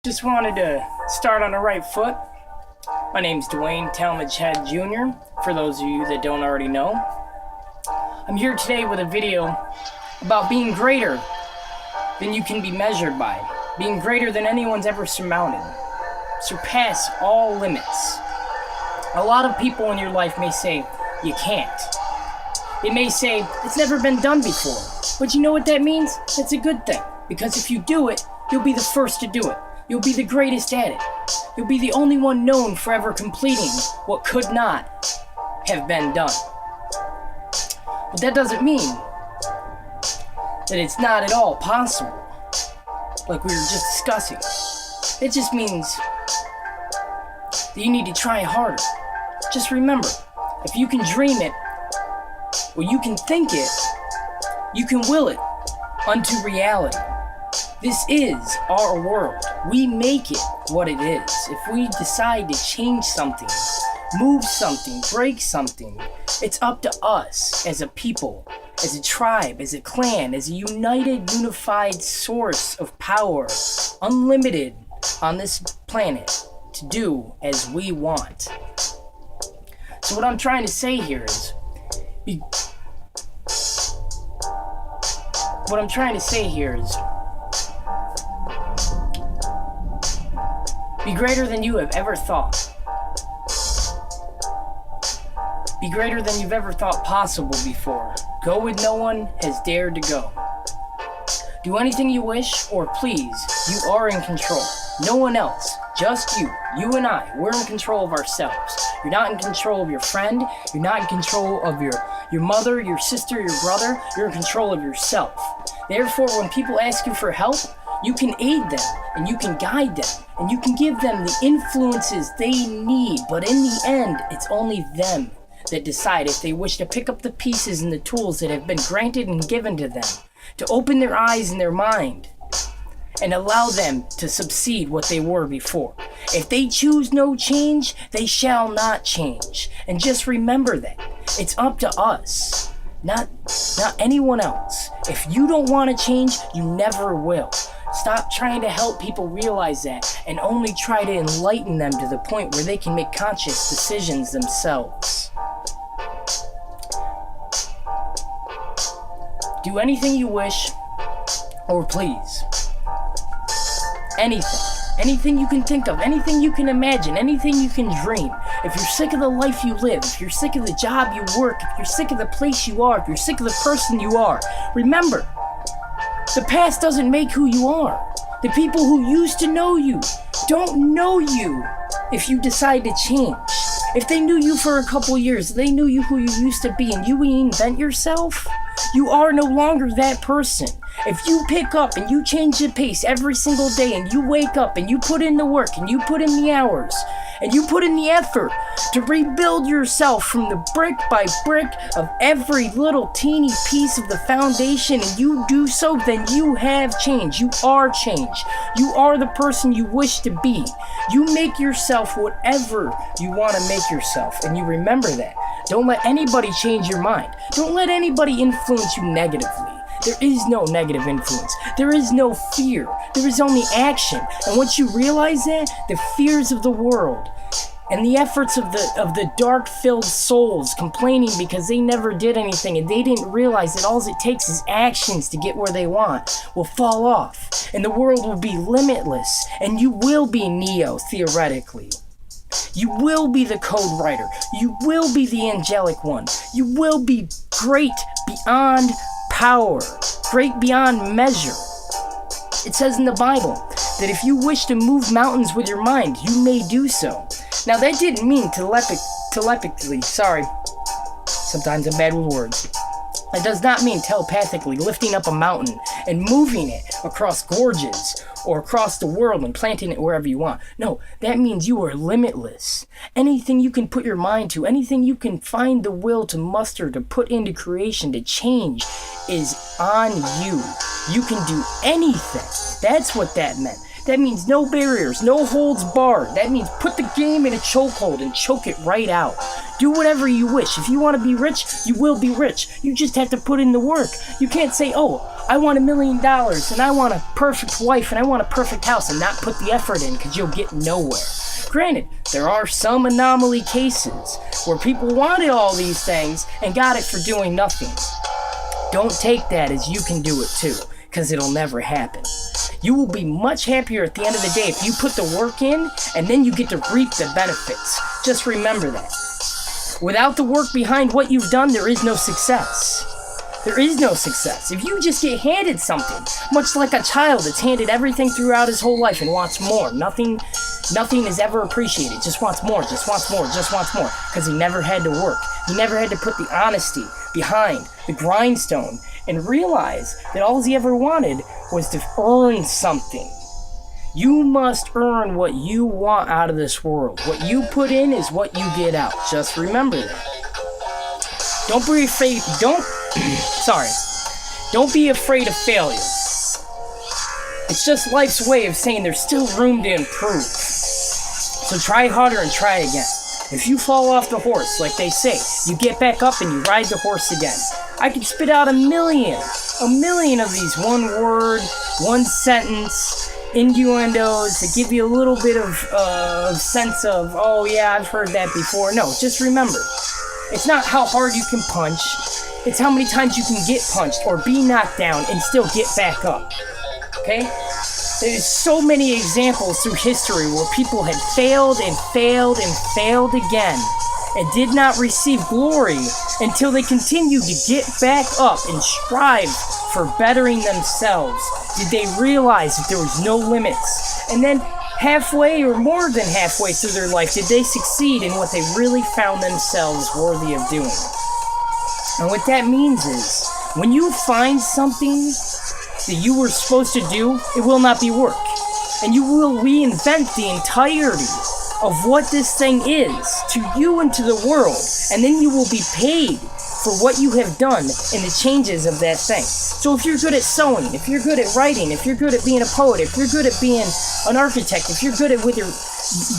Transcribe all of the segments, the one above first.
Just wanted to start on the right foot. My name's Dwayne Talmadge Head Jr., for those of you that don't already know. I'm here today with a video about being greater than you can be measured by, being greater than anyone's ever surmounted, surpass all limits. A lot of people in your life may say, you can't. They may say, it's never been done before. But you know what that means? It's a good thing, because if you do it, you'll be the first to do it. You'll be the greatest at it. You'll be the only one known for ever completing what could not have been done. But that doesn't mean that it's not at all possible, like we were just discussing. It just means that you need to try harder. Just remember, if you can dream it, or you can think it, you can will it unto reality. This is our world. We make it what it is. If we decide to change something, move something, break something, it's up to us as a people, as a tribe, as a clan, as a united, unified source of power, unlimited on this planet, to do as we want. So what I'm trying to say here is, be greater than you have ever thought. Be greater than you've ever thought possible before. Go where no one has dared to go. Do anything you wish or please. You are in control. No one else. Just you. You and I. We're in control of ourselves. You're not in control of your friend. You're not in control of your mother, your sister, your brother. You're in control of yourself. Therefore, when people ask you for help, you can aid them, and you can guide them, and you can give them the influences they need. But in the end, it's only them that decide if they wish to pick up the pieces and the tools that have been granted and given to them, to open their eyes and their mind, and allow them to succeed what they were before. If they choose no change, they shall not change. And just remember that. It's up to us, not anyone else. If you don't want to change, you never will. Stop trying to help people realize that, and only try to enlighten them to the point where they can make conscious decisions themselves. Do anything you wish or please. Anything you can think of, anything you can imagine, anything you can dream. If you're sick of the life you live, if you're sick of the job you work, if you're sick of the place you are, if you're sick of the person you are, remember, the past doesn't make who you are. The people who used to know you don't know you if you decide to change. If they knew you for a couple years, they knew you who you used to be, and you reinvent yourself, you are no longer that person. If you pick up and you change the pace every single day, and you wake up and you put in the work and you put in the hours and you put in the effort to rebuild yourself from the brick by brick of every little teeny piece of the foundation, and you do so, then you have change. You are change. You are the person you wish to be. You make yourself whatever you want to make yourself, and you remember that. Don't let anybody change your mind. Don't let anybody influence you negatively. There is no negative influence. There is no fear. There is only action. And once you realize that, the fears of the world and the efforts of the dark-filled souls complaining because they never did anything and they didn't realize that all it takes is actions to get where they want will fall off. And the world will be limitless. And you will be Neo, theoretically. You will be the code writer. You will be the angelic one. You will be great beyond power, great beyond measure. It says in the Bible that if you wish to move mountains with your mind, you may do so. Now that didn't mean telepathically, sorry. Sometimes I'm bad with words. It does not mean telepathically lifting up a mountain and moving it across gorges or across the world and planting it wherever you want. No, that means you are limitless. Anything you can put your mind to, anything you can find the will to muster, to put into creation, to change, is on you. You can do anything. That's what that meant. That means no barriers, no holds barred. That means put the game in a chokehold and choke it right out. Do whatever you wish. If you want to be rich, you will be rich. You just have to put in the work. You can't say, oh, I want $1 million and I want a perfect wife and I want a perfect house and not put the effort in, because you'll get nowhere. Granted, there are some anomaly cases where people wanted all these things and got it for doing nothing. Don't take that as you can do it too, because it'll never happen. You will be much happier at the end of the day if you put the work in and then you get to reap the benefits. Just remember that. Without the work behind what you've done, there is no success. There is no success. If you just get handed something, much like a child that's handed everything throughout his whole life and wants more, nothing is ever appreciated, just wants more, because he never had to work. He never had to put the honesty behind the grindstone and realize that all he ever wanted was to earn something. You must earn what you want out of this world. What you put in is what you get out. Just remember that. Don't be afraid of failure. It's just life's way of saying there's still room to improve. So try harder and try again. If you fall off the horse, like they say, you get back up and you ride the horse again. I could spit out a million of these one word, one sentence innuendos that give you a little bit of sense of, oh yeah, I've heard that before. No, just remember, it's not how hard you can punch, it's how many times you can get punched or be knocked down and still get back up. Okay? There's so many examples through history where people had failed and failed and failed again and did not receive glory until they continued to get back up and strive for bettering themselves. Did they realize that there was no limits? And then halfway or more than halfway through their life, did they succeed in what they really found themselves worthy of doing? And what that means is, when you find something that you were supposed to do, it will not be work. And you will reinvent the entirety of what this thing is to you and to the world. And then you will be paid for what you have done and the changes of that thing. So if you're good at sewing, if you're good at writing, if you're good at being a poet, if you're good at being an architect, if you're good at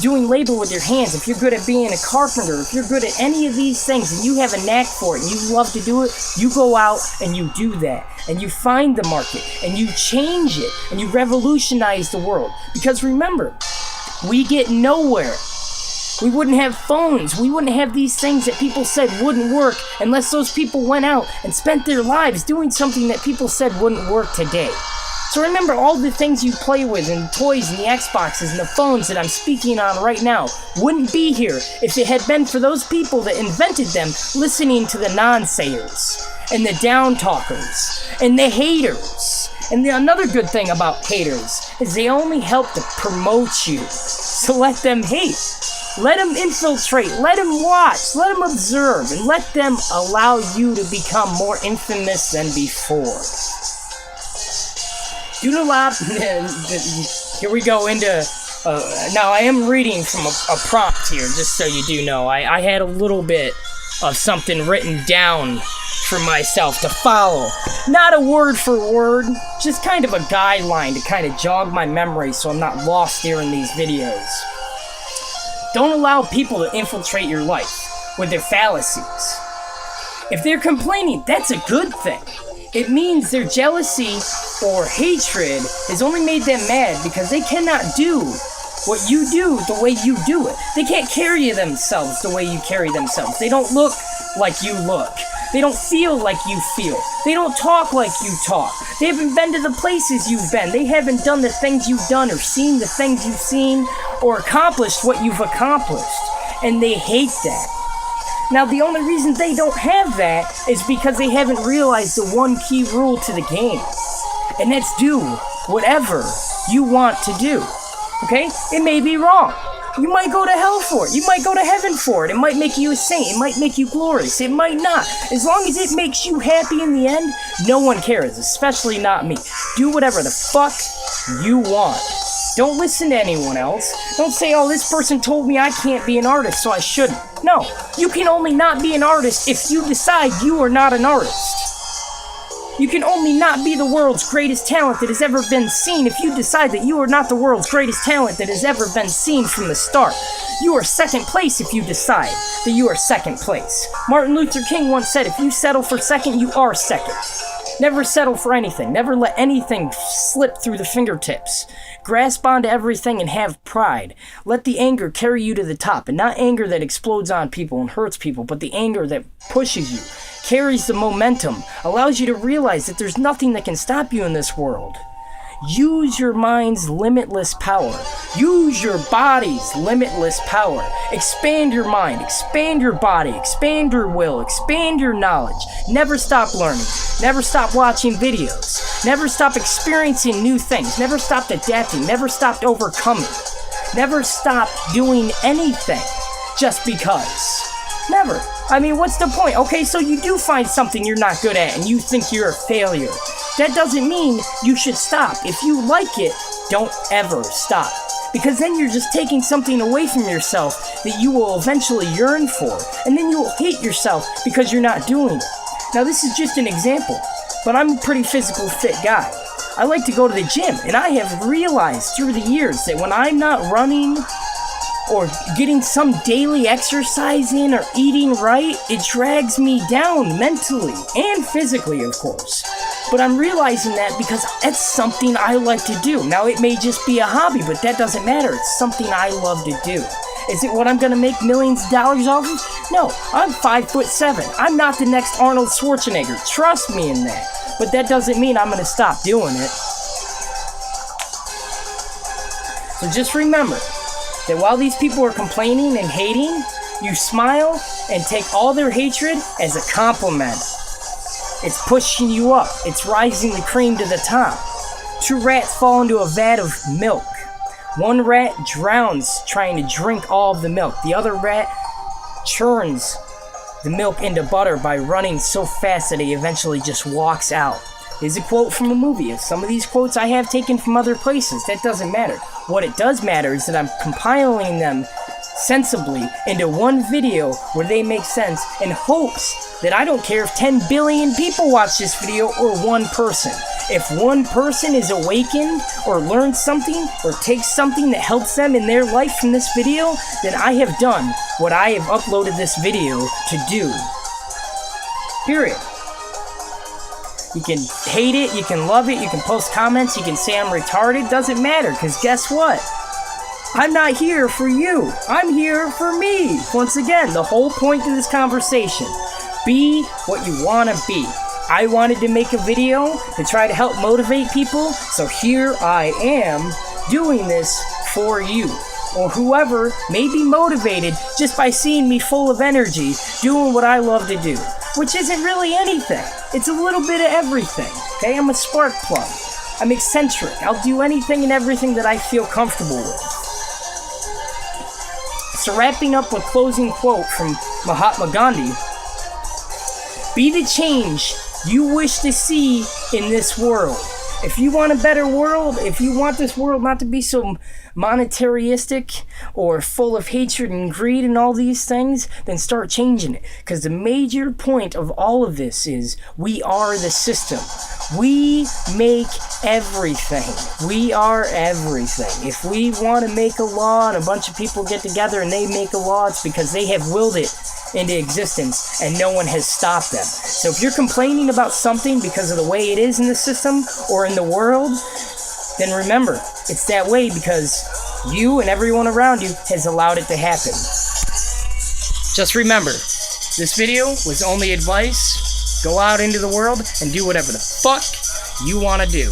doing labor with your hands, if you're good at being a carpenter, if you're good at any of these things and you have a knack for it and you love to do it, you go out and you do that. And you find the market and you change it and you revolutionize the world. Because remember, we get nowhere. We wouldn't have phones. We wouldn't have these things that people said wouldn't work unless those people went out and spent their lives doing something that people said wouldn't work today. So remember, all the things you play with and the toys and the Xboxes and the phones that I'm speaking on right now wouldn't be here if it had been for those people that invented them listening to the non-sayers and the down-talkers and the haters. And another good thing about haters is they only help to promote you. So let them hate. Let them infiltrate. Let them watch. Let them observe. And let them allow you to become more infamous than before. Do not here we go into now I am reading from a prompt here, just so you do know. I had a little bit of something written down for myself to follow. Not a word for word, just kind of a guideline to kind of jog my memory so I'm not lost here in these videos. Don't allow people to infiltrate your life with their fallacies. If they're complaining, that's a good thing. It means their jealousy or hatred has only made them mad because they cannot do what you do the way you do it. They can't carry themselves the way you carry themselves. They don't look like you look. They don't feel like you feel. They don't talk like you talk. They haven't been to the places you've been. They haven't done the things you've done or seen the things you've seen or accomplished what you've accomplished. And they hate that. Now, the only reason they don't have that is because they haven't realized the one key rule to the game. And that's do whatever you want to do. Okay? It may be wrong. You might go to hell for it. You might go to heaven for it. It might make you a saint. It might make you glorious. It might not. As long as it makes you happy in the end, no one cares, especially not me. Do whatever the fuck you want. Don't listen to anyone else. Don't say, oh, this person told me I can't be an artist, so I shouldn't. No, you can only not be an artist if you decide you are not an artist. You can only not be the world's greatest talent that has ever been seen if you decide that you are not the world's greatest talent that has ever been seen from the start. You are second place if you decide that you are second place. Martin Luther King once said, if you settle for second, you are second. Never settle for anything. Never let anything slip through the fingertips. Grasp onto everything and have pride. Let the anger carry you to the top, and not anger that explodes on people and hurts people, but the anger that pushes you, carries the momentum, allows you to realize that there's nothing that can stop you in this world. Use your mind's limitless power. Use your body's limitless power. Expand your mind, expand your body, expand your will, expand your knowledge. Never stop learning. Never stop watching videos. Never stop experiencing new things. Never stop adapting. Never stop overcoming. Never stop doing anything just because. Never. I mean, what's the point? Okay, so you do find something you're not good at and you think you're a failure. That doesn't mean you should stop. If you like it, don't ever stop. Because then you're just taking something away from yourself that you will eventually yearn for. And then you will hate yourself because you're not doing it. Now, this is just an example, but I'm a pretty physical fit guy. I like to go to the gym, and I have realized through the years that when I'm not running or getting some daily exercise in or eating right, it drags me down mentally and physically, of course. But I'm realizing that because it's something I like to do. Now, it may just be a hobby, but that doesn't matter. It's something I love to do. Is it what I'm going to make millions of dollars off of? No, I'm 5'7". I'm not the next Arnold Schwarzenegger. Trust me in that. But that doesn't mean I'm going to stop doing it. So just remember that while these people are complaining and hating, you smile and take all their hatred as a compliment. It's pushing you up. It's rising the cream to the top. 2 rats fall into a vat of milk. 1 rat drowns trying to drink all of the milk. The other rat churns the milk into butter by running so fast that he eventually just walks out. Is a quote from a movie. Some of these quotes I have taken from other places. That doesn't matter. What it does matter is that I'm compiling them sensibly into one video where they make sense in hopes that I don't care if 10 billion people watch this video or 1 person. If 1 person is awakened or learns something or takes something that helps them in their life from this video, then I have done what I have uploaded this video to do. Period. You can hate it, you can love it, you can post comments, you can say I'm retarded, doesn't matter, because guess what? I'm not here for you. I'm here for me. Once again, the whole point of this conversation, be what you want to be. I wanted to make a video to try to help motivate people, so here I am doing this for you. Or whoever may be motivated just by seeing me full of energy, doing what I love to do. Which isn't really anything. It's a little bit of everything. Okay, I'm a spark plug. I'm eccentric. I'll do anything and everything that I feel comfortable with. So wrapping up with a closing quote from Mahatma Gandhi. Be the change you wish to see in this world. If you want a better world, if you want this world not to be so monetaristic or full of hatred and greed and all these things, then start changing it. Because the major point of all of this is we are the system. We make everything. We are everything. If we want to make a law and a bunch of people get together and they make a law, it's because they have willed it into existence and no one has stopped them. So if you're complaining about something because of the way it is in the system or in the world, then remember, it's that way because you and everyone around you has allowed it to happen. Just remember, this video was only advice. Go out into the world and do whatever the fuck you want to do.